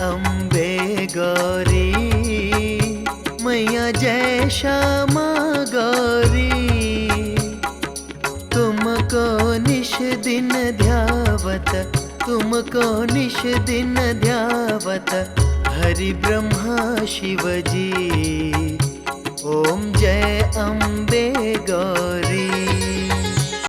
अम्बे गौरी, मैया जय श्यामा गौरी। तुमको निश दिन ध्यावत, तुमको निश दिन ध्यावत, हरि ब्रह्मा शिव जी। ओम जय अम्बे गौरी।